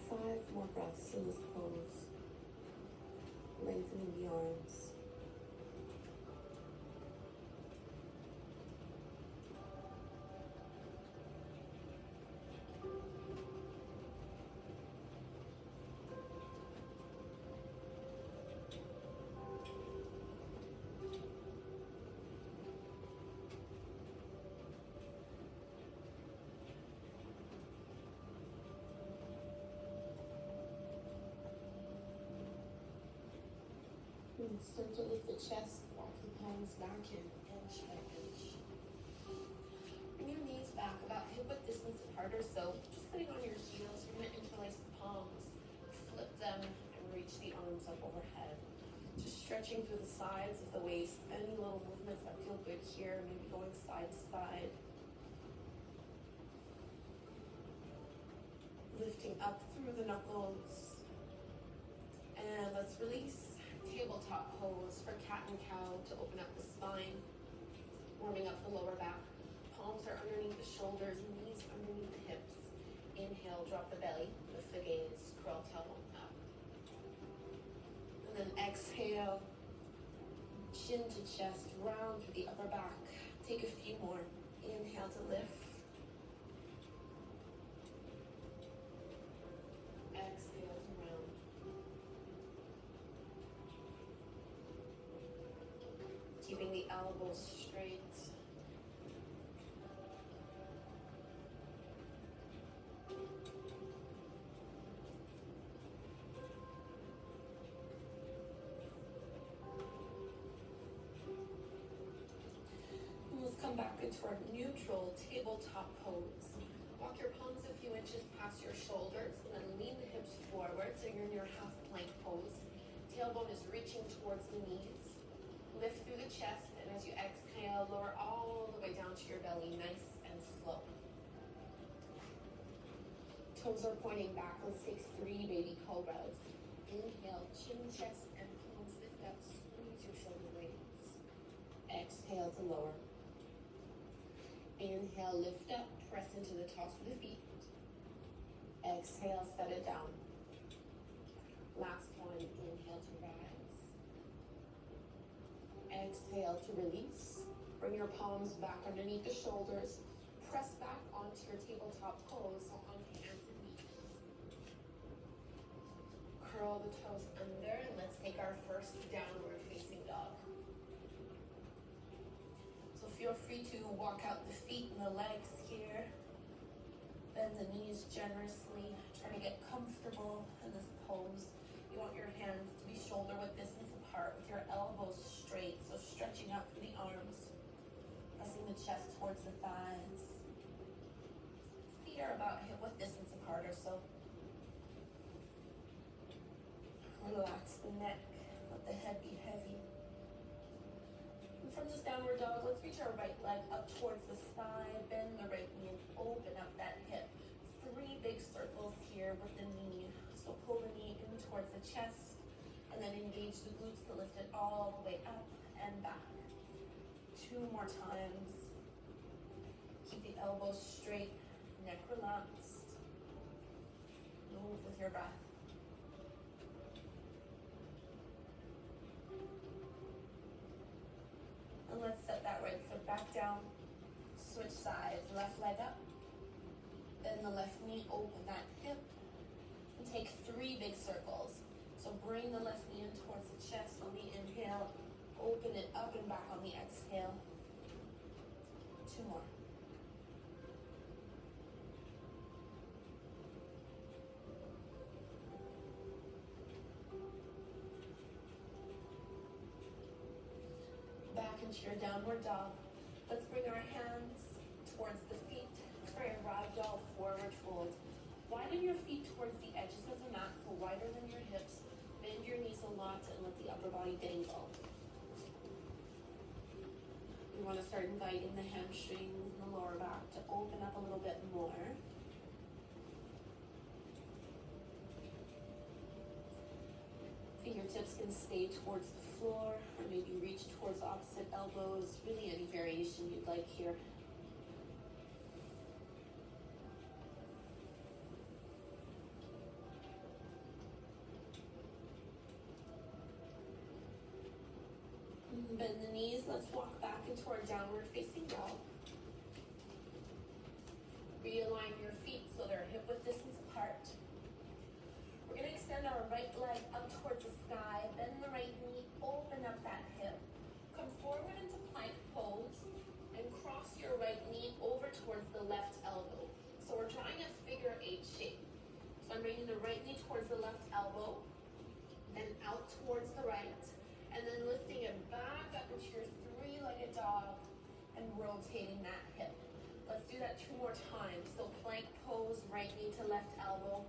5 more breaths in this pose, lengthening the arms. And start to lift the chest, walk the palms back in, inch by inch. Bring your knees back about hip-width distance apart or so. Just sitting on your heels, you're going to interlace the palms, flip them, and reach the arms up overhead. Just stretching through the sides of the waist. Any little movements that feel good here, maybe going side to side. Lifting up through the knuckles. And let's release. Tabletop pose for cat and cow to open up the spine, warming up the lower back. Palms are underneath the shoulders, knees underneath the hips. Inhale, drop the belly, lift the gaze, curl tailbone up. And then exhale, chin to chest, round through the upper back. Take a few more. Inhale to lift. Exhale to round. Keeping the elbows straight. And let's come back into our neutral tabletop pose. Walk your palms a few inches past your shoulders and then lean the hips forward so you're in your half plank pose. Tailbone is reaching towards the knees. Lift through the chest, and as you exhale, lower all the way down to your belly, nice and slow. Toes are pointing back. Let's take 3 baby cobras. Inhale, chin, chest, and palms lift up. Squeeze your shoulder blades. Exhale to lower. Inhale, lift up, press into the toss of the feet. Exhale, set it down. Last one, inhale to rise. Exhale to release. Bring your palms back underneath the shoulders. Press back onto your tabletop pose, so onto hands and knees. Curl the toes under, and let's take our first downward facing dog. So feel free to walk out the feet and the legs here. Bend the knees generously. Try to get comfortable in this pose. You want your hands to be shoulder width distance apart with your elbows straight, so stretching out through the arms, pressing the chest towards the thighs. Feet are about hip width distance apart or so. Relax the neck, let the head be heavy. And from this downward dog, let's reach our right leg up towards the sky, bend the right knee and open up that hip. 3 big circles here with the knee. So pull the knee in towards the chest and then engage the glutes to lift it all the way up and back. 2 more times. Keep the elbows straight, neck relaxed. Move with your breath. And let's set that right foot back down. Switch sides, left leg up. Bend the left knee, open that hip, and take 3 big circles. So bring the left knee in towards the chest on the inhale, open it up and back on the exhale. 2 more. Back into your downward dog. Let's bring our hands towards the feet for a ragdoll forward fold. Widen your feet towards the edges of the mat, so wider than your hips. Bend your knees a lot and let the upper body dangle. You want to start inviting the hamstrings and the lower back to open up a little bit more. Fingertips can stay towards the floor or maybe reach towards opposite elbows. Really any variation you'd like here. Bend the knees. Let's walk back into our downward facing dog. Realign your feet so they're hip width distance apart. We're going to extend our right leg up towards the sky. Bend the right knee, open up that hip. Come forward into plank pose and cross your right knee over towards the left elbow. So we're drawing a figure 8 shape. So I'm bringing the right knee towards the left elbow, then out towards the right, and then lifting it back up into your 3-legged dog and rotating that hip. Let's do that 2 more times. So plank pose, right knee to left elbow,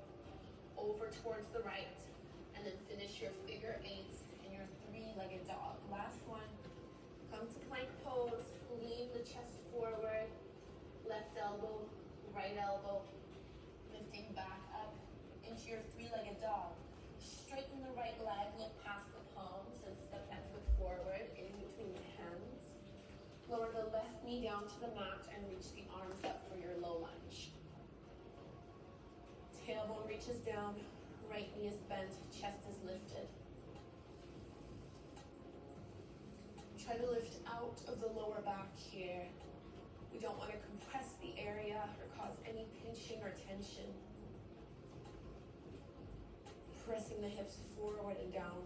over towards the right, and then finish your figure 8 in your 3-legged dog. Last one. Come to plank pose, lean the chest forward, left elbow, right elbow, lifting back up into your 3-legged dog. Straighten the right leg, look past the palms, and step that foot forward in between the hands. Lower the left knee down to the mat and reach the arms up for your low lunge. Tailbone reaches down, right knee is bent, chest is lifted. Try to lift out of the lower back here. We don't want to compress the area or cause any pinching or tension. Pressing the hips forward and down.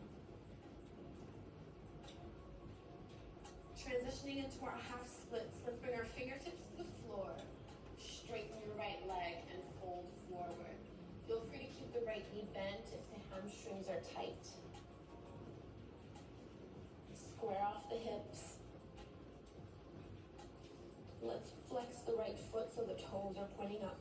Transitioning into our half splits. Let's bring our fingertips to the floor. Straighten your right leg and fold forward. Feel free to keep the right knee bent if the hamstrings are tight. Square off the hips. Let's flex the right foot so the toes are pointing up.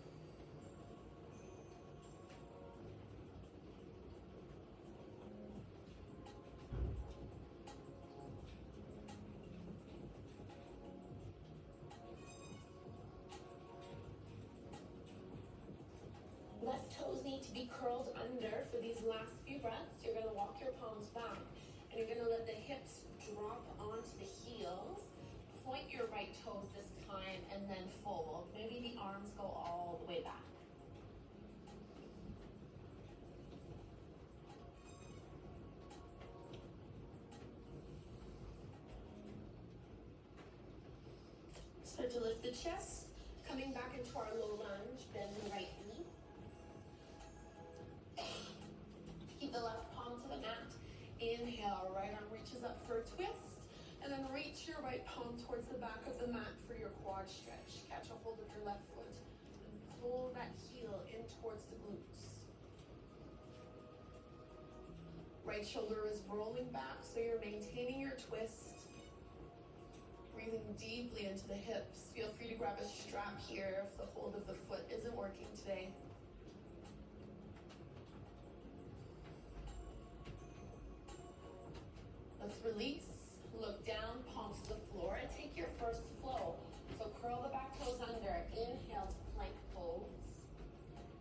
Left toes need to be curled under for these last few breaths. You're going to walk your palms back and you're going to let the hips drop onto the heels. Point your right toes this time and then fold. Maybe the arms go all the way back. Start to lift the chest. Coming back into our low lunge, bend the right knee. Keep the left palm to the mat. Inhale, right arm reaches up for a twist. And then reach your right palm towards the back of the mat for your quad stretch. Catch a hold of your left foot and pull that heel in towards the glutes. Right shoulder is rolling back, so you're maintaining your twist. Breathing deeply into the hips. Feel free to grab a strap here if the hold of the foot isn't working today. Let's release. Look down, palms to the floor, and take your first flow. So curl the back toes under. Inhale to plank pose.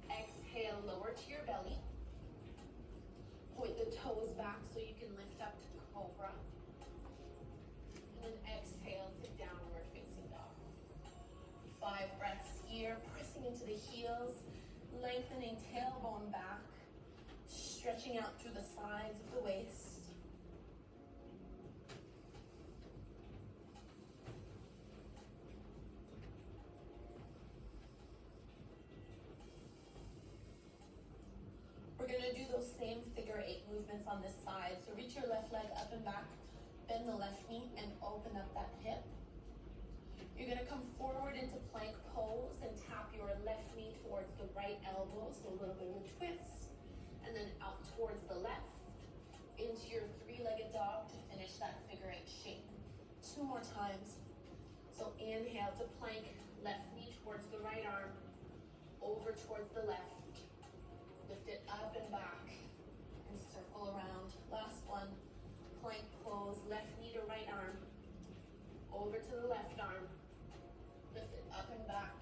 Exhale, lower to your belly. Point the toes back so you can lift up to cobra. And then exhale to downward facing dog. 5 breaths here, pressing into the heels, lengthening tailbone back, stretching out through the sides of the waist. We're going to do those same figure 8 movements on this side. So reach your left leg up and back, bend the left knee and open up that hip. You're going to come forward into plank pose and tap your left knee towards the right elbow, so a little bit of a twist. And then out towards the left into your 3-legged dog to finish that figure 8 shape. 2 more times. So inhale to plank, left knee towards the right arm, over towards the left. Lift it up and back and circle around. Last one. Plank pose, left knee to right arm, over to the left arm. Lift it up and back.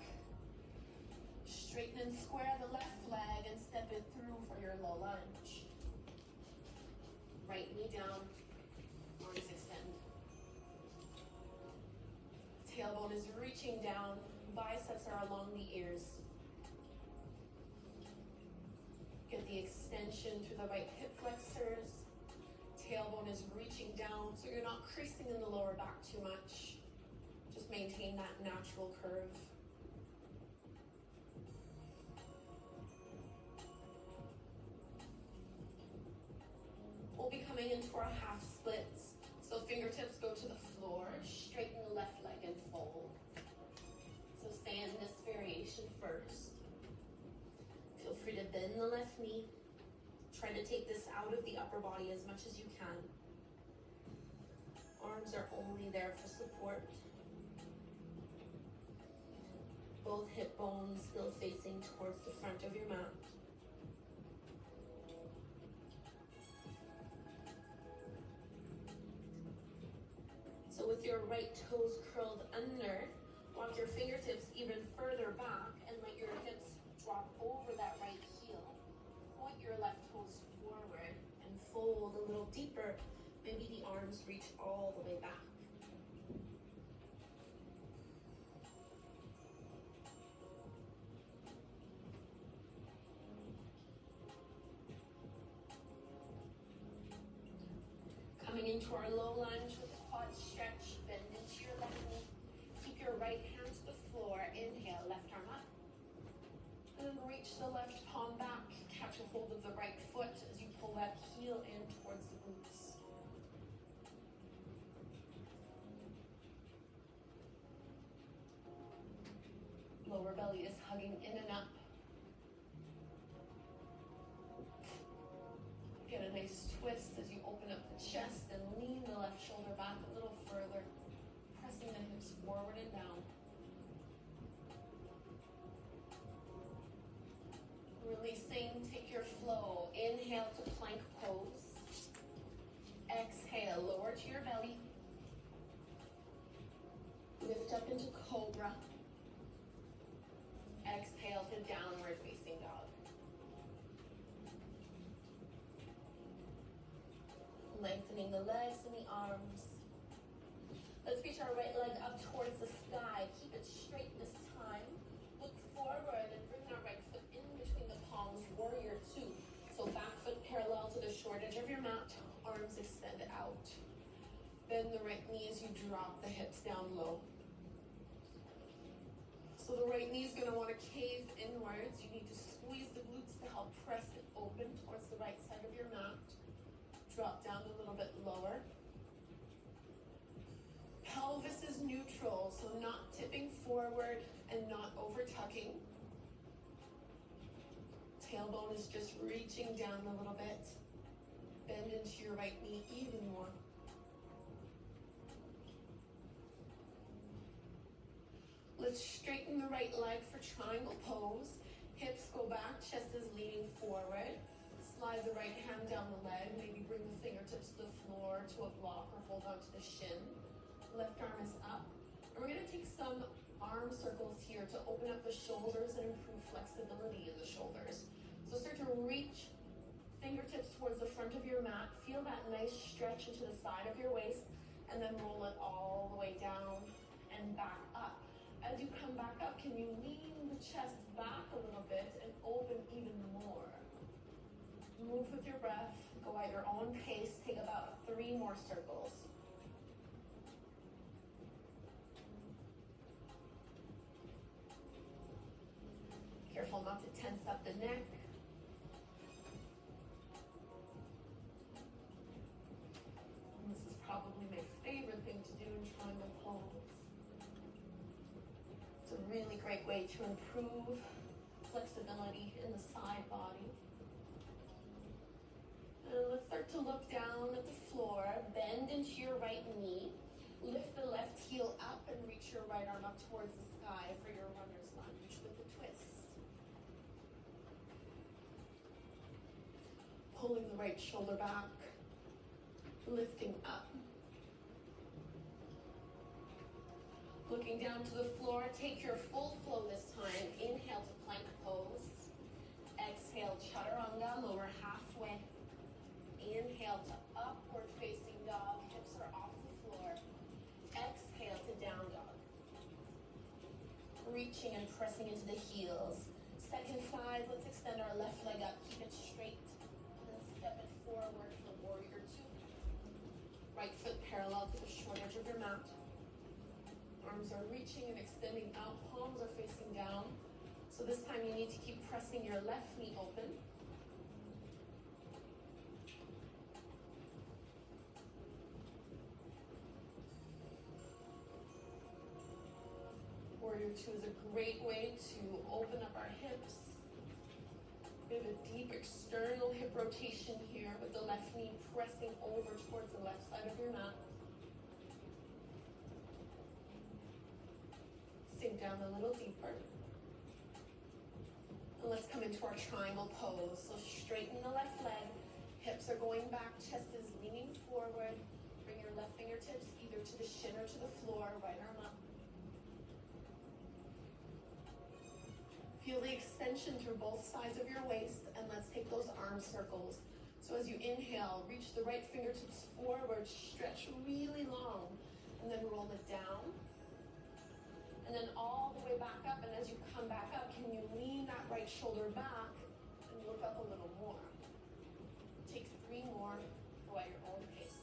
Straighten and square the left leg and step it through for your low lunge. Right knee down, arms extend. Tailbone is reaching down, biceps are along the ears. Get the extension through the right hip flexors. Tailbone is reaching down, so you're not creasing in the lower back too much. Just maintain that natural curve. We'll be coming into our half splits. So fingertips go to the floor, straighten the left leg and fold. So stay in this variation first. Feel free to bend the left knee. Try to take this out of the upper body as much as you can. Arms are only there for support. Both hip bones still facing towards the front of your mat. So with your right toes curled under, walk your fingertips even further back and let your hips drop over that right heel. Point your left toes forward and fold a little deeper. Maybe the arms reach all the way back. Coming into our low lunge with the quad stretch, bend into your left knee. Keep your right hand to the floor. Inhale, left arm up. And then reach the left palm back. Catch a hold of the right foot as you pull that heel in towards the glutes. Lower belly is hugging in and up. Get a nice twist as you open up the chest and lean the left shoulder back a little further, pressing the hips forward and down. Releasing, take your flow. Inhale to plank pose. Exhale, lower to your belly. Lift up into cobra. Exhale to downward facing dog. Lengthening the legs and the arms. Let's reach our right leg up towards the sky. Keep it straight this time. Look forward and bring our right foot in between the palms, warrior two. So back foot parallel to the short edge of your mat, arms extend out. Bend the right knee as you drop the hips down low. So the right knee is going to want to cave inwards. You need to squeeze the glutes to help press it open towards the right side of your mat. Drop down a little bit lower. Pelvis is neutral, so not tipping forward and not over tucking. Tailbone is just reaching down a little bit. Bend into your right knee even more. Let's straighten the right leg for triangle pose. Hips go back, chest is leaning forward. Slide the right hand down the leg. Maybe bring the fingertips to the floor to a block or hold on to the shin. Left arm is up. And we're going to take some arm circles here to open up the shoulders and improve flexibility in the shoulders. So start to reach fingertips towards the front of your mat. Feel that nice stretch into the side of your waist, and then roll it all the way down and back up. As you come back up, can you lean the chest back a little bit and open even more? Move with your breath, go at your own pace, take about 3 more circles. Careful not to tense up the neck. And this is probably my favorite thing to do in triangle pose. It's a really great way to improve flexibility in the side body. And let's start to look down at the floor. Bend into your right knee. Lift the left heel up and reach your right arm up towards the sky for your runner's lunge with a twist. Pulling the right shoulder back. Lifting up. Looking down to the floor, take your full flow this time. Inhale to plank pose. Exhale, chaturanga, lower halfway. Inhale to upward facing dog. Hips are off the floor. Exhale to down dog. Reaching and pressing into the heels. Second side, let's extend our left leg up. Keep it straight. And then step it forward for warrior two. Right foot parallel to the short edge of your mat. Arms are reaching and extending out, palms are facing down. So this time you need to keep pressing your left knee open. Warrior two is a great way to open up our hips. We have a deep external hip rotation here with the left knee pressing over towards the left side of your mat. Sink down a little deeper. And let's come into our triangle pose. So straighten the left leg, hips are going back, chest is leaning forward. Bring your left fingertips either to the shin or to the floor, right arm up. Feel the extension through both sides of your waist, and let's take those arm circles. So as you inhale, reach the right fingertips forward, stretch really long, and then roll it down. And then all the way back up, and as you come back up, can you lean that right shoulder back and look up a little more? Take 3 more, go at your own pace.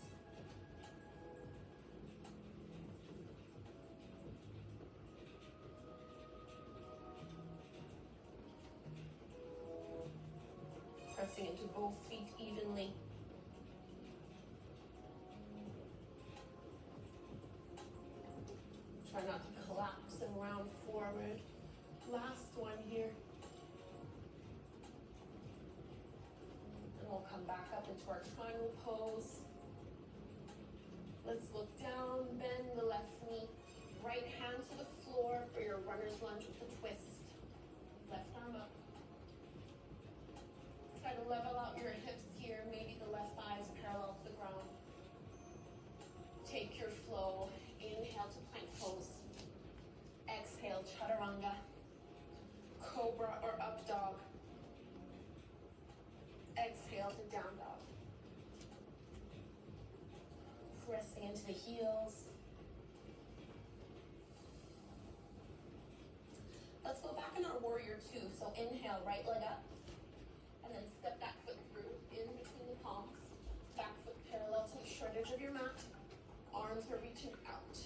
Pressing into both feet evenly. Try not to collapse and round forward. Last one here. And we'll come back up into our triangle pose. Let's look down, bend the left knee. Right hand to the floor for your runner's lunge with the twist. Left arm up. Try to level out your hips here. Maybe the left thigh is parallel to the ground. Take your flow. Inhale to plank pose. Exhale, chaturanga. Cobra or up dog. Exhale to down dog. Pressing into the heels. Let's go back in our warrior two. So inhale, right leg up. And then step that foot through, in between the palms. Back foot parallel to the short edge of your mat. Arms are reaching out.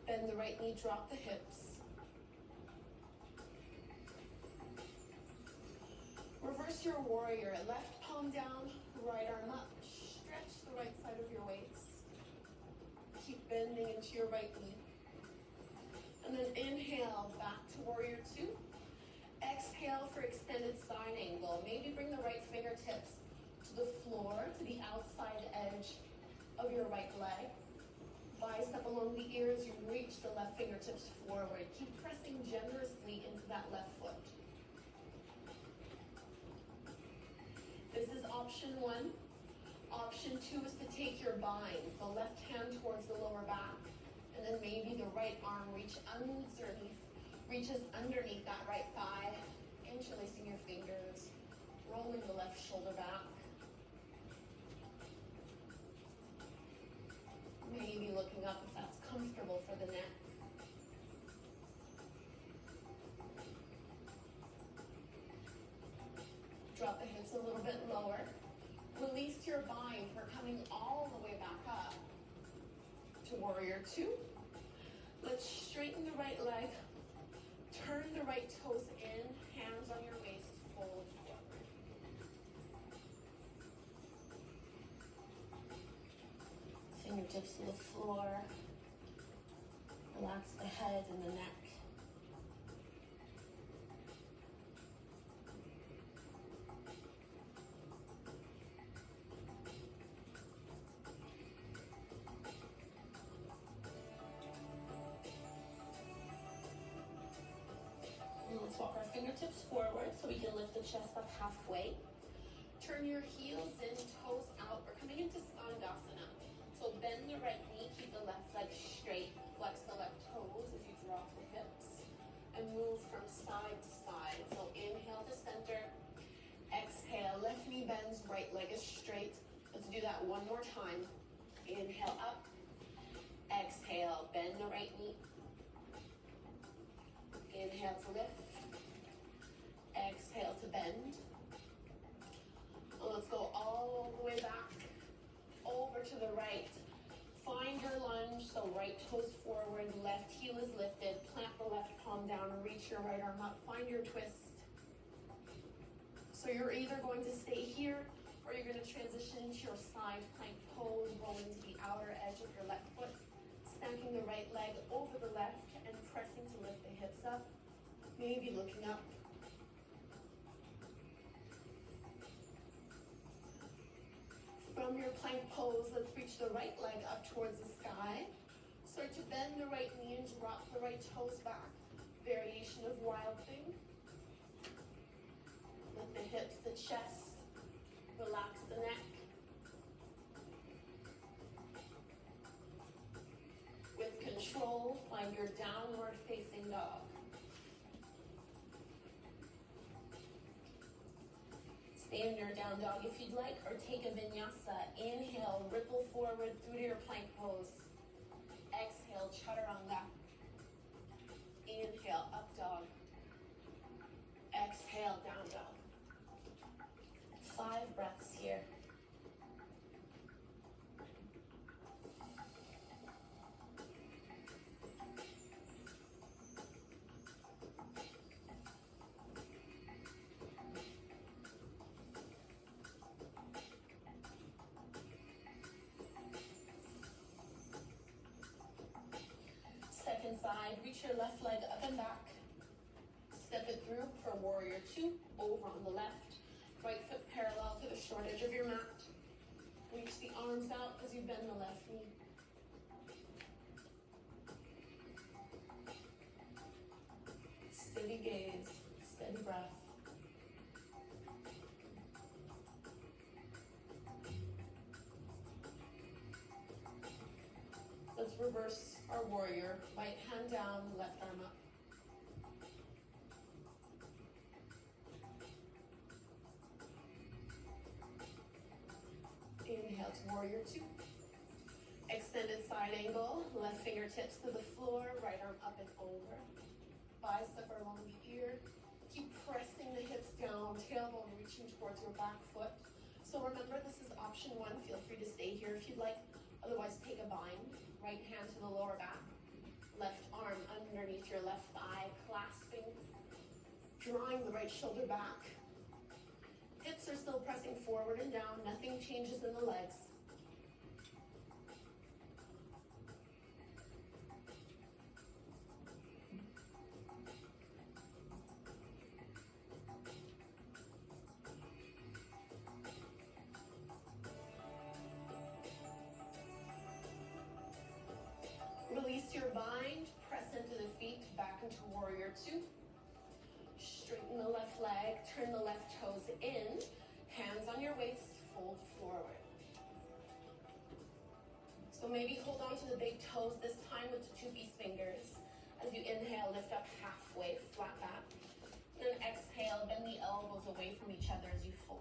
Bend the right knee, drop the hips. Reverse your warrior. Left palm down, right arm up. Stretch the right side of your waist. Keep bending into your right knee. And then inhale, back to warrior two. Exhale for extended side angle. Maybe bring the right fingertips to the floor, to the outside edge of your right leg. Bicep along the ears, you reach the left fingertips forward. Keep pressing generously into that left foot. This is option one. Option two is to take your bind, the left hand towards the lower back, and then maybe the right arm reaches underneath that right thigh, interlacing your fingers, rolling the left shoulder back. Maybe looking up if that's comfortable for the neck. Drop the hips a little bit lower. Release your bind. We're coming all the way back up to warrior two. Let's straighten the right leg. Turn the right toes in, hands on your waist, fold forward. Fingertips to the floor. Relax the head and the neck. Let's walk our fingertips forward so we can lift the chest up halfway. Turn your heels in, toes out. We're coming into Skandasana. So bend the right knee, keep the left leg straight. Flex the left toes as you drop the hips. And move from side to side. So inhale to center. Exhale, left knee bends, right leg is straight. Let's do that one more time. Inhale up. Exhale, bend the right knee. Inhale to lift. Exhale to bend. And let's go all the way back over to the right. right toes forward, left heel is lifted, plant the left palm down, reach your right arm up, find your twist. So you're either going to stay here, or you're going to transition into your side plank pose, rolling to the outer edge of your left foot, stacking the right leg over the left, and pressing to lift the hips up, maybe looking up. From your plank pose, let's reach the right leg up towards the sky. Start to bend the right knee and drop the right toes back. Variation of wild thing. Lift the hips, the chest. Relax the neck. With control, find your downward facing dog. Stay in your down dog if you'd like, or take a vinyasa. Inhale, ripple forward through to your plank pose. Exhale, chaturanga. Inhale, up dog. Exhale, down dog. 5 breaths here. Second side, reach your left leg up and back. Step it through for warrior 2, over on the left. Right foot parallel to the short edge of your mat. Reach the arms out as you bend the left knee. Steady gaze, steady breath. Let's reverse our warrior. Right hand down, left arm up. Inhale to warrior 2. Extended side angle, left fingertips to the floor, right arm up and over. Bicep along the ear. Keep pressing the hips down, tailbone reaching towards your back foot. So remember, this is option 1. Feel free to stay here if you'd like. Otherwise, take a bind. Right hand to the lower back. Left arm underneath your left thigh, clasping, drawing the right shoulder back. Hips are still pressing forward and down. Nothing changes in the legs. Release your bind, press into the feet, back into warrior 2. Straighten the left leg, turn the left toes in, hands on your waist, fold forward. So maybe hold on to the big toes this time with the 2-piece fingers. As you inhale, lift up halfway, flat back. Then exhale, bend the elbows away from each other as you fold.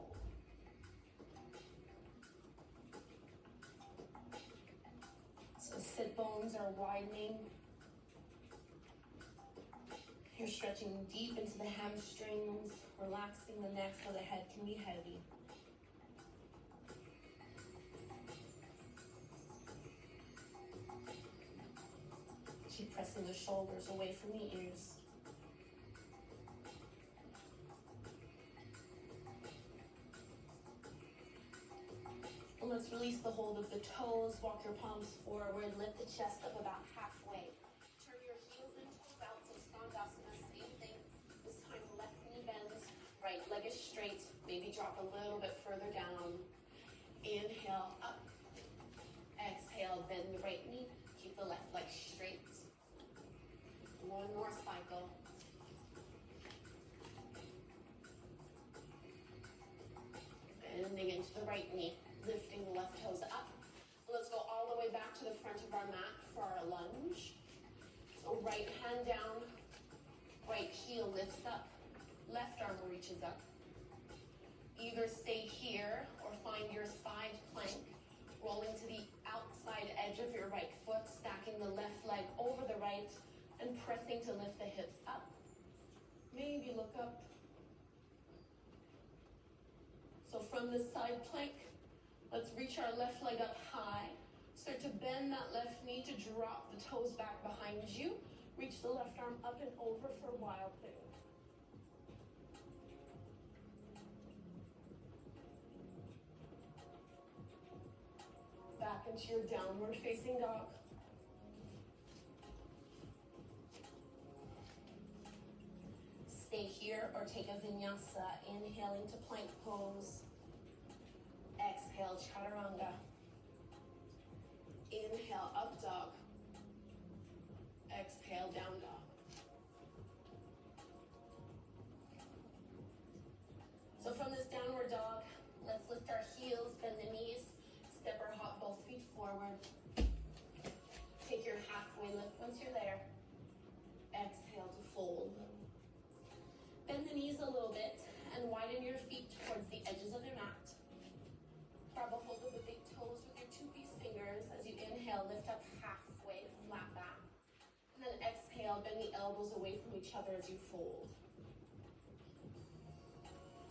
So sit bones are widening. You're stretching deep into the hamstrings, relaxing the neck so the head can be heavy. Keep pressing the shoulders away from the ears. And let's release the hold of the toes, walk your palms forward, lift the chest up about halfway. Turn your heels and toes out, so Skandasana, same thing. This time left knee bends, right leg is straight, maybe drop a little bit further down. Inhale, up. Exhale, bend the right knee, keep the left leg straight. One more cycle. Bending into the right knee. Lifting the left toes up. Let's go all the way back to the front of our mat for our lunge. So right hand down, right heel lifts up, left arm reaches up. Either stay here or find your side plank, rolling to the outside edge of your right foot, stacking the left leg over the right and pressing to lift the hips up. Maybe look up. So from the side plank, let's reach our left leg up high. Start to bend that left knee to drop the toes back behind you. Reach the left arm up and over for wild thing. Back into your downward facing dog. Stay here or take a vinyasa. Inhaling to plank pose. Exhale, chaturanga. Inhale, up dog. Exhale, down dog. So from this downward dog, let's lift our heels, bend the knees, step or hop both feet forward. Take your halfway lift once you're there. Exhale to fold. Bend the knees a little bit and widen your feet towards the edges of your mat. Grab a hold of the big toes with your 2-piece fingers. As you inhale, lift up halfway, flat back. And then exhale, bend the elbows away from each other as you fold.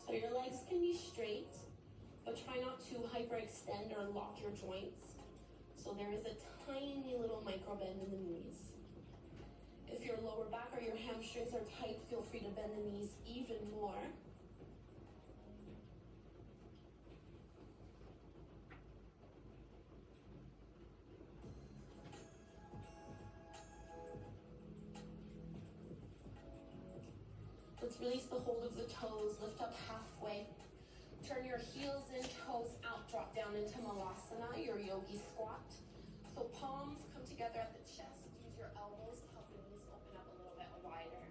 So your legs can be straight, but try not to hyperextend or lock your joints. So there is a tiny little micro bend in the knees. If your lower back or your hamstrings are tight, feel free to bend the knees even more. Let's release the hold of the toes, lift up halfway. Turn your heels in, toes out, drop down into Malasana, your yogi squat. So palms come together at the chest. Use your elbows to help the knees open up a little bit wider.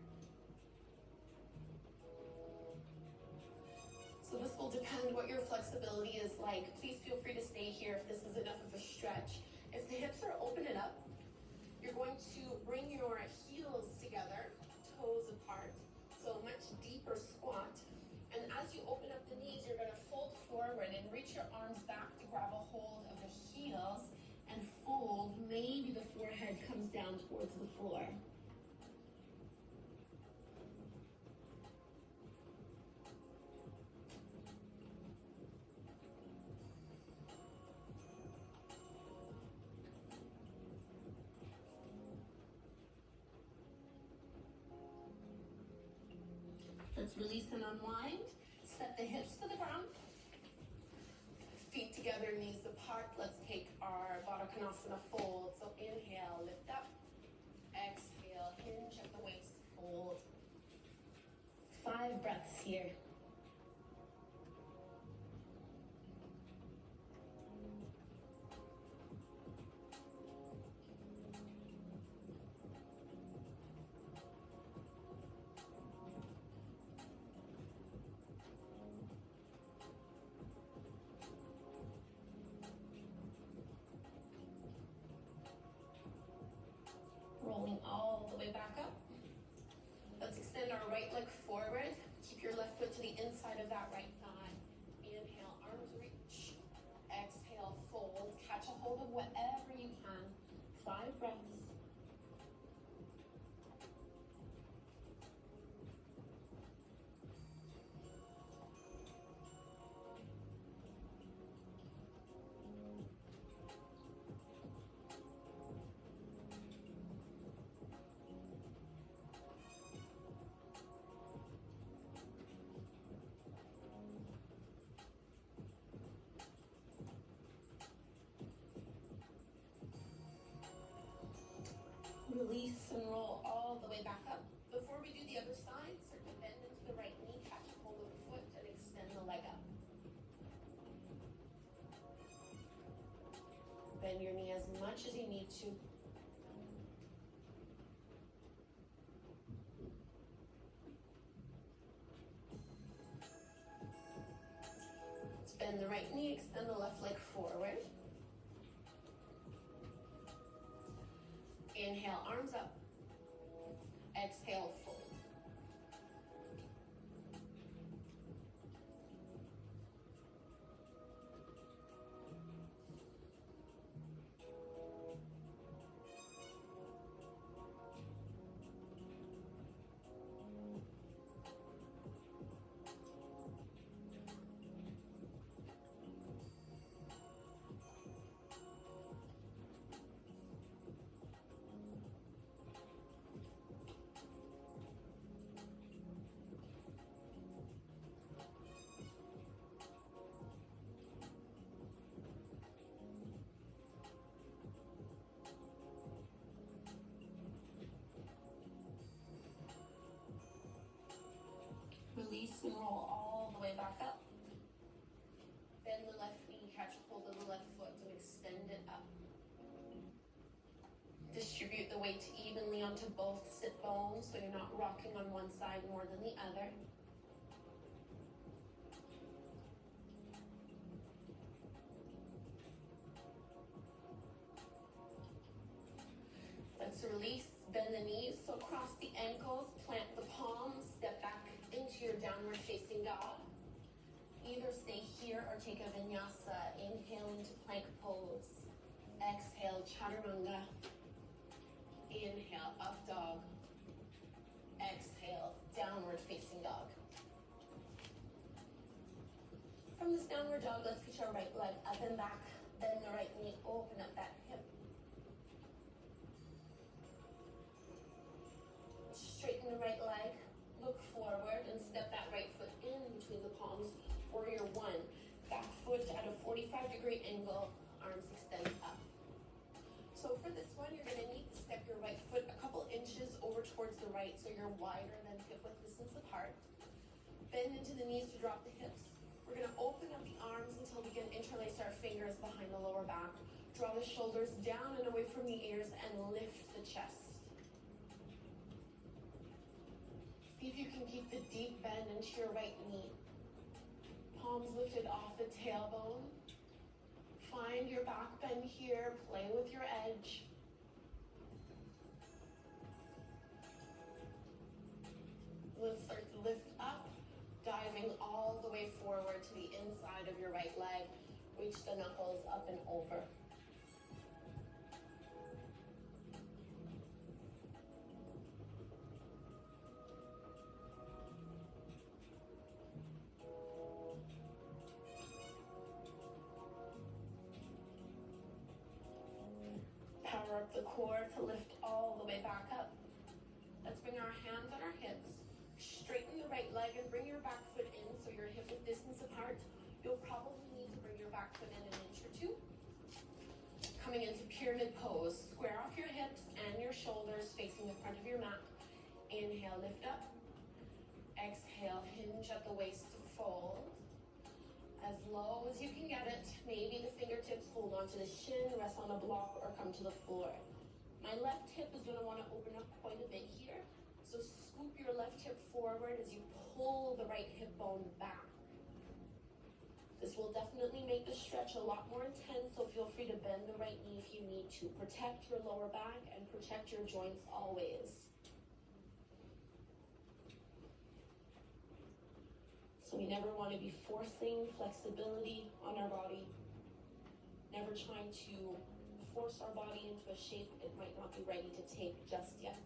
So this will depend what your flexibility is like. Please feel free to stay here if this is enough of a stretch. If the hips are open it up, you're going to bring your heels together, toes apart. So much deeper squat. And as you open up the knees, you're going to fold forward and reach your arms back to grab a hold of the heels and fold. Maybe the forehead comes down towards the floor. Let's release and unwind. Set the hips to the ground. Feet together, knees apart. Let's take our Baddha Konasana fold. So inhale, lift up. Exhale, hinge at the waist, fold. 5 breaths here. Rolling all the way back up. Let's extend our right leg forward. Keep your left foot to the inside of that right thigh. Inhale, arms reach. Exhale, fold. Catch a hold of whatever you can. 5 breaths. Release and roll all the way back up. Before we do the other side, start to bend into the right knee, catch a hold of the foot, and extend the leg up. Bend your knee as much as you need to. Let's bend the right knee, extend the left leg forward. Inhale, arms up. Exhale, fold. and roll all the way back up. Bend the left knee, catch hold of the left foot and extend it up. Distribute the weight evenly onto both sit bones so you're not rocking on one side more than the other. Let's release, bend the knees, so cross the ankles, plant the palms, step back into your downward facing dog. Either stay here or take a vinyasa. Inhale into plank pose. Exhale, chaturanga. Inhale, up dog. Exhale, downward facing dog. From this downward dog, let's push our right leg up and back. Bend the right knee, open up that hip. Straighten the right leg, look forward and step that right foot in between the palms. Warrior one, back foot at a 45-degree angle, arms extend up. So for this one, you're gonna need to step your right foot a couple inches over towards the right so you're wider than hip width distance apart. Bend into the knees to drop the hips. We're gonna open up the arms until we can interlace our fingers behind the lower back. Draw the shoulders down and away from the ears and lift the chest. See if you can keep the deep bend into your right knee. Palms lifted off the tailbone. Find your back bend here, play with your edge. Let's start to lift up, diving all the way forward to the inside of your right leg. Reach the knuckles up and over. Power up the core to lift all the way back up. Let's bring our hands on our hips. Straighten the right leg and bring your back foot in so you're hip width distance apart. You'll probably need to bring your back foot in an inch or two. Coming into pyramid pose. Square off your hips and your shoulders facing the front of your mat. Inhale, lift up. Exhale, hinge at the waist to fold. As low as you can get it. Maybe the fingertips hold onto the shin, rest on a block, or come to the floor. My left hip is going to want to open up quite a bit here. So scoop your left hip forward as you pull the right hip bone back. This will definitely make the stretch a lot more intense, so feel free to bend the right knee if you need to. Protect your lower back and protect your joints always. So we never want to be forcing flexibility on our body. Never trying to force our body into a shape it might not be ready to take just yet.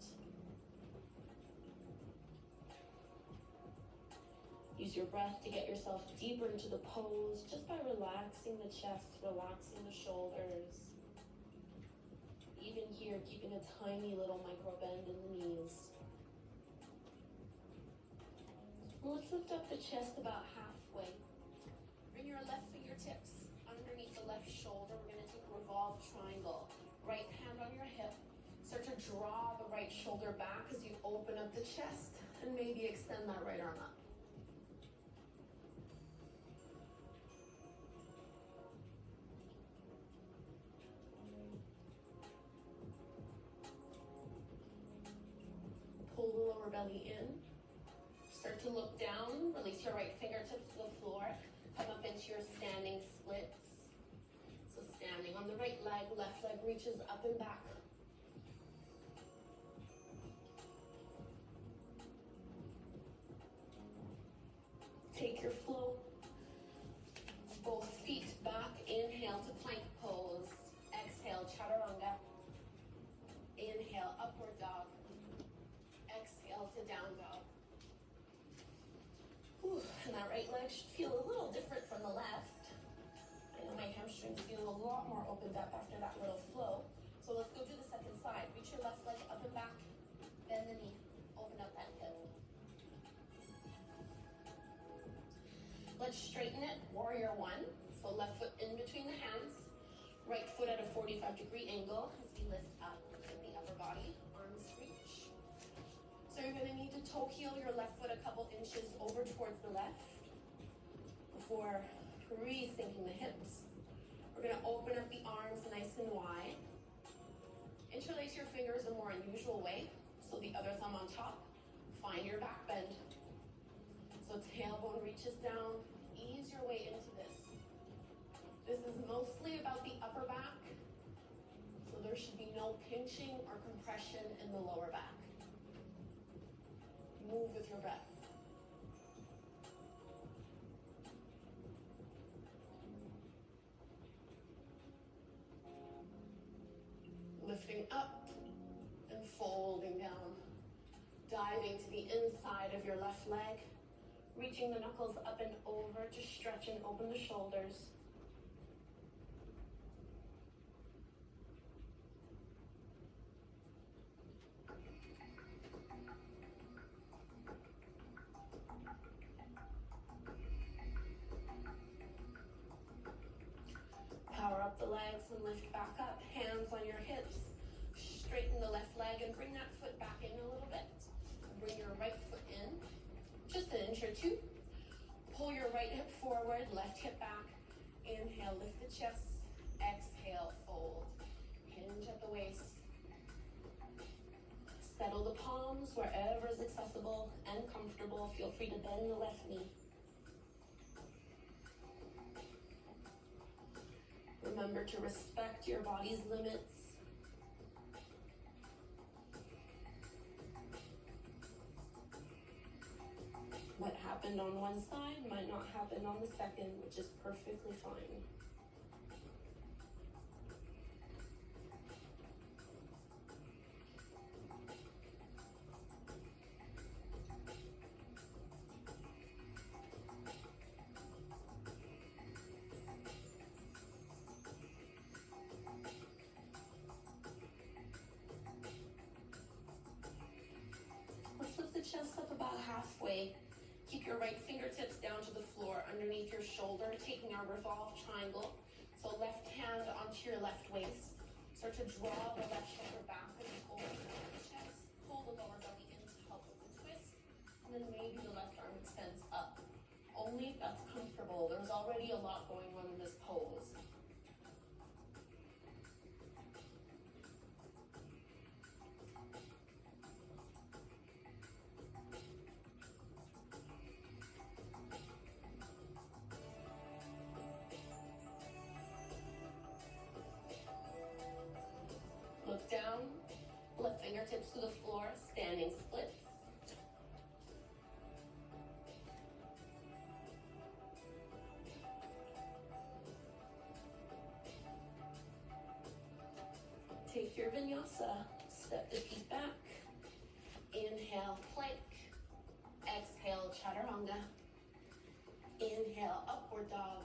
Use your breath to get yourself deeper into the pose just by relaxing the chest, relaxing the shoulders. Even here, keeping a tiny little micro bend in the knees. Let's lift up the chest about halfway. Bring your left fingertips underneath the left shoulder. We're going to take a revolved triangle. Right hand on your hip. Start to draw the right shoulder back as you open up the chest and maybe extend that right arm up. Pull the lower belly in. Start to look down, release your right fingertips to the floor, come up into your standing splits. So standing on the right leg, left leg reaches up and back. Take your flow. Both feet back, inhale to plank pose. Exhale, chaturanga. Inhale, upward dog. Exhale to down dog. And that right leg should feel a little different from the left. I know my hamstrings feel a lot more opened up after that little flow. So let's go do the second side. Reach your left leg up and back. Bend the knee. Open up that hip. Let's straighten it. Warrior one. So left foot in between the hands. Right foot at a 45-degree angle as we lift up the upper body. Arms reach. So you're going to need to toe heel your left foot a couple inches over towards the left before re-sinking the hips. We're going to open up the arms nice and wide. Interlace your fingers a more unusual way. So the other thumb on top. Find your back bend. So tailbone reaches down. Ease your way into this. This is mostly about the upper back. So there should be no pinching or compression in the lower back. Move with your breath. Lifting up and folding down. Diving to the inside of your left leg. Reaching the knuckles up and over to stretch and open the shoulders. Power up the legs and lift back up. Hands on your hips. Straighten the left leg and bring that foot back in a little bit. Bring your right foot in, just an inch or two. Pull your right hip forward, left hip back. Inhale, lift the chest. Exhale, fold. Hinge at the waist. Settle the palms wherever is accessible and comfortable. Feel free to bend the left knee. Remember to respect your body's limits. What happened on one side might not happen on the second, which is perfectly fine. Let's lift the chest up about halfway. Keep your right fingertips down to the floor underneath your shoulder, taking our revolved triangle. So left hand onto your left waist. Start to draw the left shoulder back and over the chest. Pull the lower belly in to help with the twist. And then maybe the left arm extends up. Only if that's comfortable. There's already a lot going on in this pose. Look down, left fingertips to the floor, standing splits. Take your vinyasa, step the feet back. Inhale, plank. Exhale, chaturanga. Inhale, upward dog.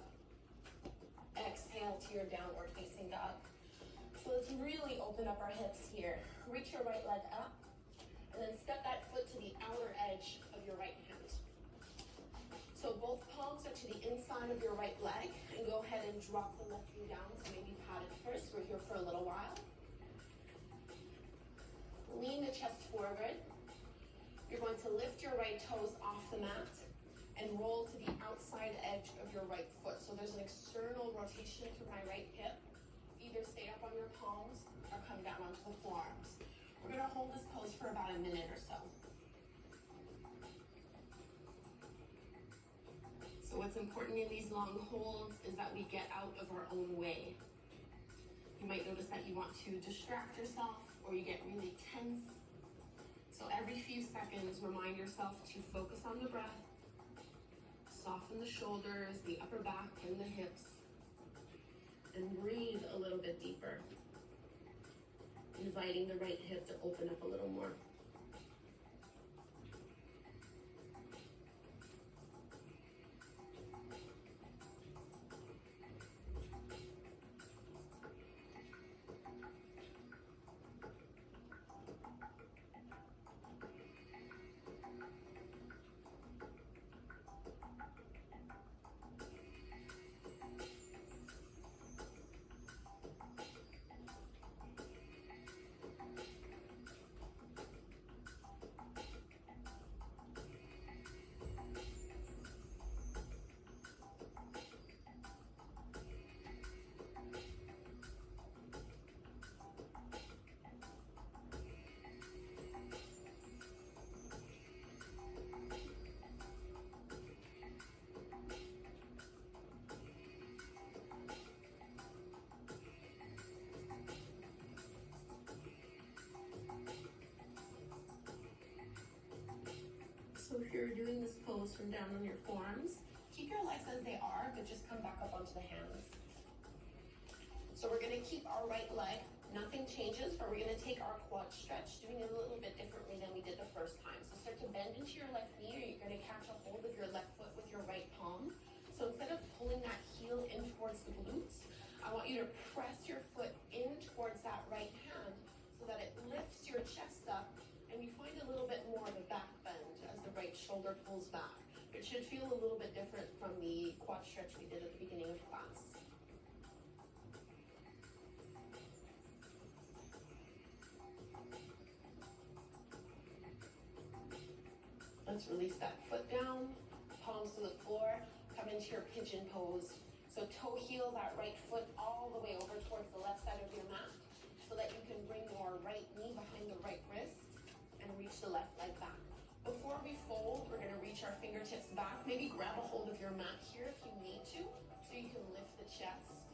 Exhale to your downward facing dog. So let's really open up our hips here. Reach your right leg up, and then step that foot to the outer edge of your right hand. So both palms are to the inside of your right leg, and go ahead and drop the left knee down. So maybe pat it first. We're here for a little while. Lean the chest forward. You're going to lift your right toes off the mat and roll to the outside edge of your right foot. So there's an external rotation through my right hip. Either stay up on your palms or come down onto the forearms. We're going to hold this pose for about a minute or so. So what's important in these long holds is that we get out of our own way. You might notice that you want to distract yourself or you get really tense. So every few seconds, remind yourself to focus on the breath, soften the shoulders, the upper back, and the hips. And breathe a little bit deeper, inviting the right hip to open up a little more. if you're doing this pose from down on your forearms, keep your legs as they are, but just come back up onto the hands. So we're gonna keep our right leg, nothing changes, but we're gonna take our quad stretch, doing it a little bit differently than we did the first time. So start to bend into your left knee, or you're gonna catch a hold of your left foot with your right palm. So instead of pulling that heel in towards the glutes, I want you to press your foot in towards that right hand so that it lifts your chest up and you find a little bit more of a back bend as the right shoulder pulls back. It should feel a little bit different from the quad stretch we did at the beginning of class. Let's release that foot down, palms to the floor, come into your pigeon pose. So toe heel that right foot all the way over towards the left side of your mat so that you can bring your right knee behind the right wrist and reach the left leg back. Before we fold, we're gonna reach our fingertips back. Maybe grab a hold of your mat here if you need to, so you can lift the chest.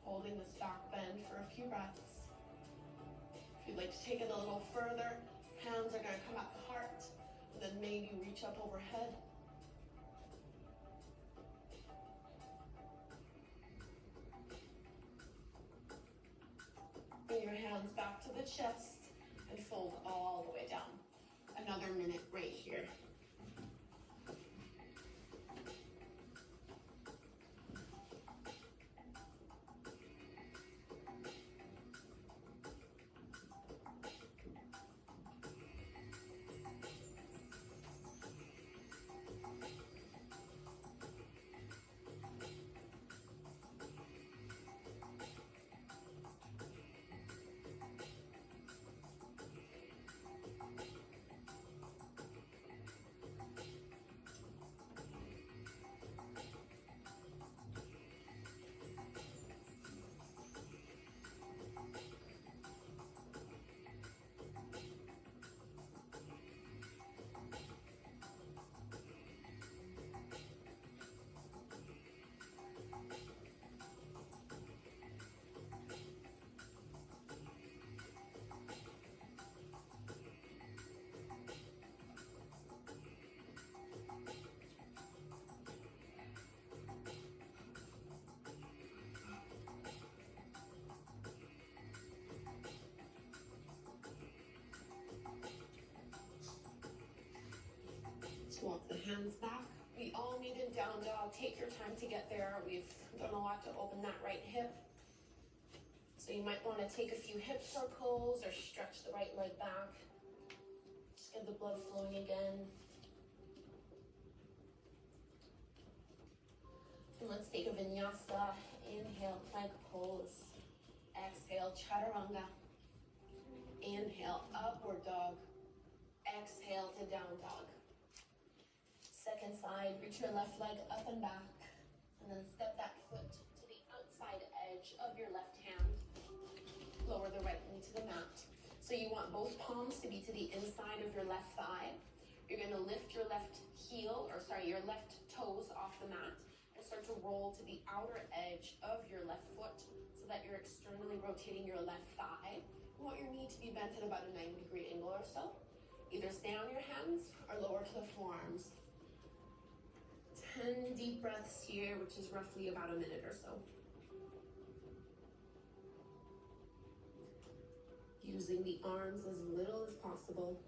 Holding this back bend for a few breaths. If you'd like to take it a little further, hands are gonna come at the heart, and then maybe reach up overhead. Bring your hands back to the chest and fold all the way down. Another minute right here. Walk the hands back. We all need in down dog. Take your time to get there. We've done a lot to open that right hip. So you might want to take a few hip circles or stretch the right leg back. Just get the blood flowing again. And let's take a vinyasa. Inhale, plank pose. Exhale, chaturanga. Inhale, upward dog. Exhale to down dog. Second side, reach your left leg up and back, and then step that foot to the outside edge of your left hand. Lower the right knee to the mat. So you want both palms to be to the inside of your left thigh. You're gonna lift your left your left toes off the mat and start to roll to the outer edge of your left foot so that you're externally rotating your left thigh. You want your knee to be bent at about a 90-degree angle or so. Either stay on your hands or lower to the forearms. 10 deep breaths here, which is roughly about a minute or so. Using the arms as little as possible.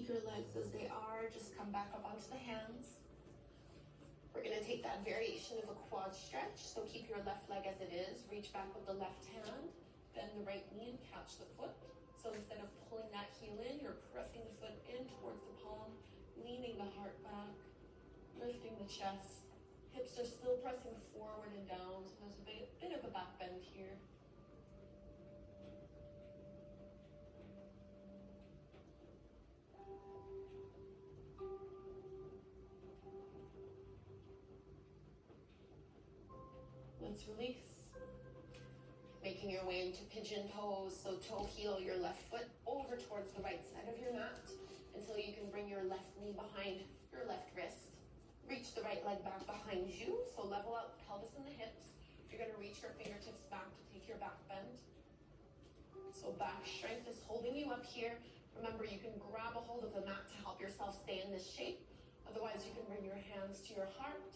Keep your legs as they are. Just come back up onto the hands. We're going to take that variation of a quad stretch. So keep your left leg as it is. Reach back with the left hand. Bend the right knee and catch the foot. So instead of pulling that heel in, you're pressing the foot in towards the palm, leaning the heart back, lifting the chest. Hips are still pressing forward and down, so there's a bit of a back bend here. Let's release. Making your way into pigeon pose, so toe heel your left foot over towards the right side of your mat until you can bring your left knee behind your left wrist. Reach the right leg back behind you, so level out the pelvis and the hips. You're going to reach your fingertips back to take your back bend. So back strength is holding you up here. Remember, you can grab a hold of the mat to help yourself stay in this shape. Otherwise, you can bring your hands to your heart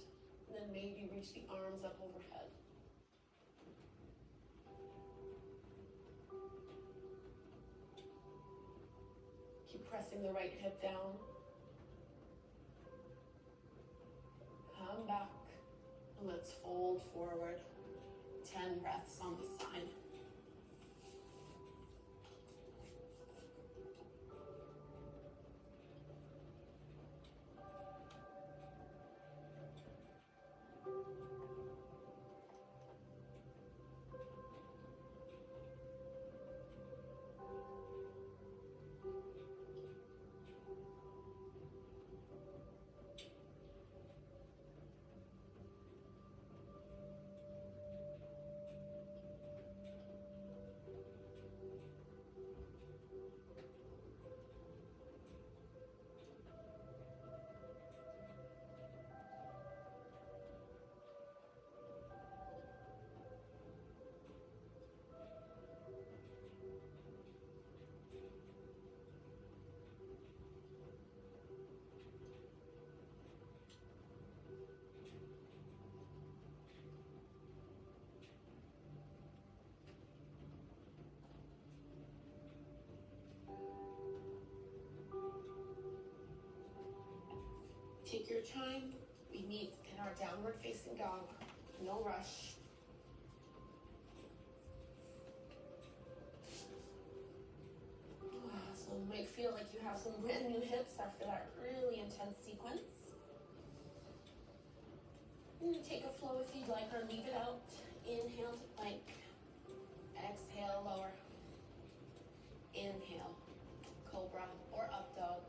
and then maybe reach the arms up overhead. Keep pressing the right hip down. Come back, and let's fold forward. 10 breaths on the side. Take your time. We meet in our downward facing dog. No rush. So you might feel like you have some brand new hips after that really intense sequence. Take a flow if you'd like, or leave it out. Inhale to plank. Exhale, lower. Inhale, cobra or up dog.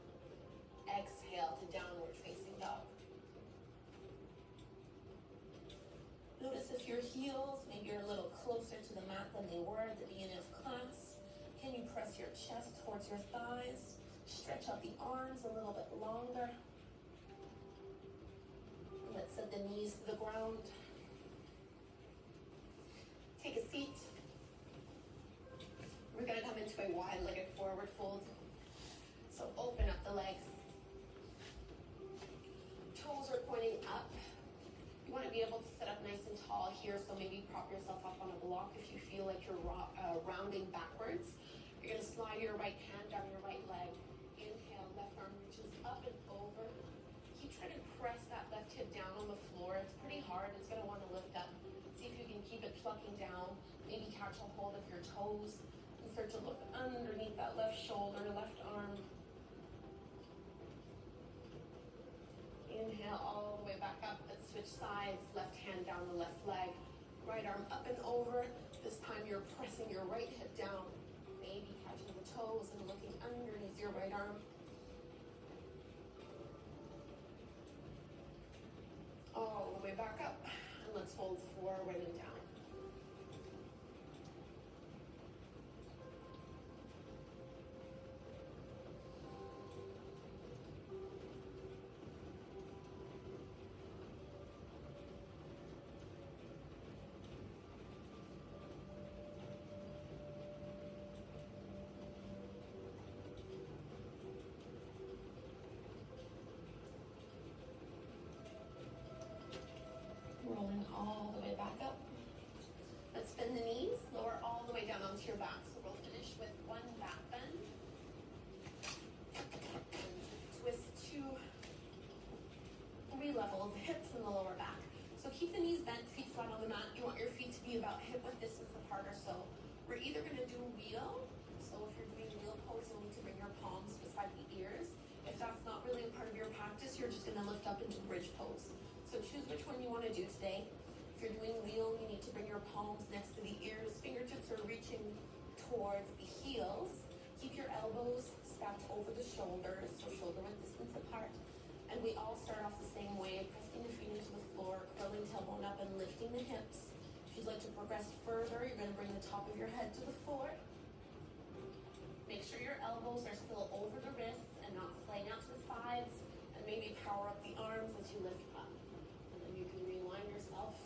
Exhale to downward facing dog. Notice if your heels maybe are a little closer to the mat than they were at the beginning of class. Can you press your chest towards your thighs? Stretch out the arms a little bit longer. Let's set the knees to the ground. Take a seat. We're going to come into a wide-legged forward fold. So open up the legs. Toes are pointing up. You want to be able to sit up nice and tall here, so maybe prop yourself up on a block if you feel like you're rounding backwards. You're going to slide your right hand down your right leg. Inhale, left arm reaches up and over. Keep trying to press that left hip down on the floor. It's pretty hard. It's going to want to lift up. See if you can keep it plucking down. Maybe catch a hold of your toes and start to look underneath that left shoulder, left arm. Inhale all the way back up. Let's switch sides. Left hand down the left leg. Right arm up and over. This time you're pressing your right hip down. Maybe catching the toes and looking underneath your right arm. All the way back up. And let's fold forward and down. Rolling all the way back up. Let's bend the knees, lower all the way down onto your back. So we'll finish with one back bend. And control of the hips and the lower back. So keep the knees bent, feet flat on the mat. You want your feet to be about hip-width distance apart or so. We're either going to do wheel. So if you're doing wheel pose, you'll need to bring your palms beside the ears. If that's not really a part of your practice, you're just going to lift up into bridge pose. So choose which one you want to do today. If you're doing wheel, you need to bring your palms next to the ears. Fingertips are reaching towards the heels. Keep your elbows stacked over the shoulders, so shoulder width distance apart. And we all start off the same way, pressing the feet into the floor, curling tailbone up and lifting the hips. If you'd like to progress further, you're going to bring the top of your head to the floor. Make sure your elbows are still over the wrists and not splaying out to the sides. And maybe power up the arms as you lift up. And then you can realign yourself.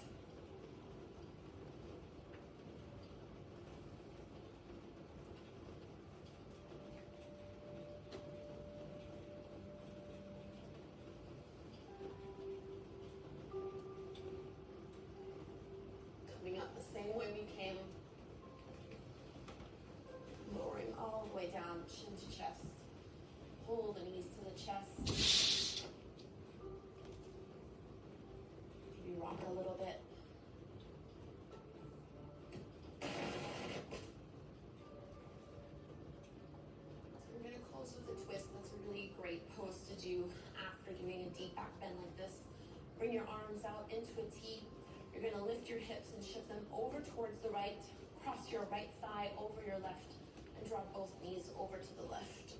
Coming up the same way we came. Lowering all the way down, chin to chest. Pull the knees to the chest. Maybe rock a little bit. So we're going to close with a twist. That's a really great pose to do after doing a deep back bend like this. Bring your arms out into a T. You're going to lift your hips and shift them over towards the right. Cross your right thigh over your left. And drop both knees over to the left.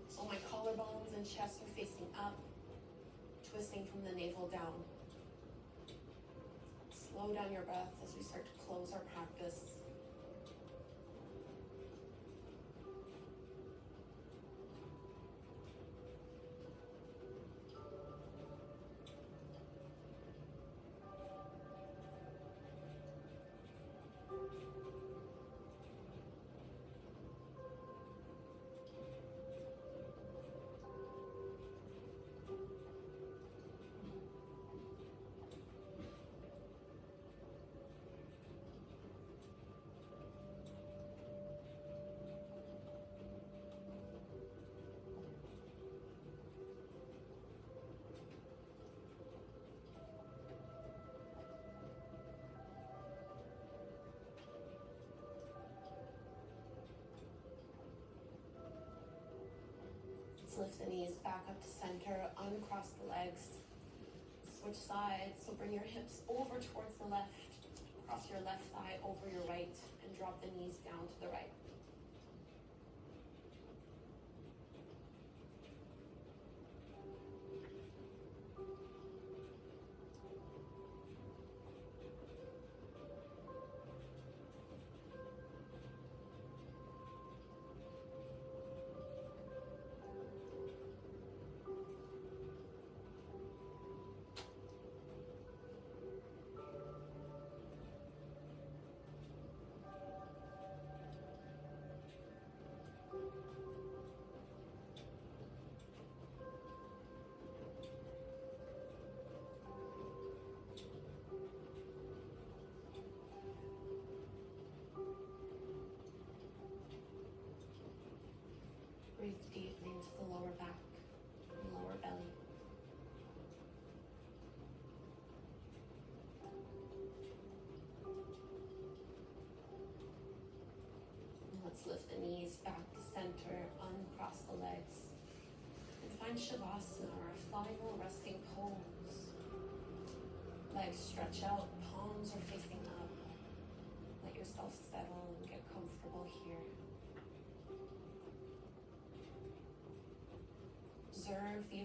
So my collarbones and chest are facing up, twisting from the navel down. Slow down your breath as we start to close our practice. Let's lift the knees back up to center, uncross the legs, switch sides. So bring your hips over towards the left, cross your left thigh over your right, and drop the knees down to the right. Breathe deeply into the lower back and lower belly. And let's lift the knees back to center, uncross the legs. And find Shavasana, our final resting pose. Legs stretch out, palms are facing up. Let yourself settle and get comfortable here. Observe the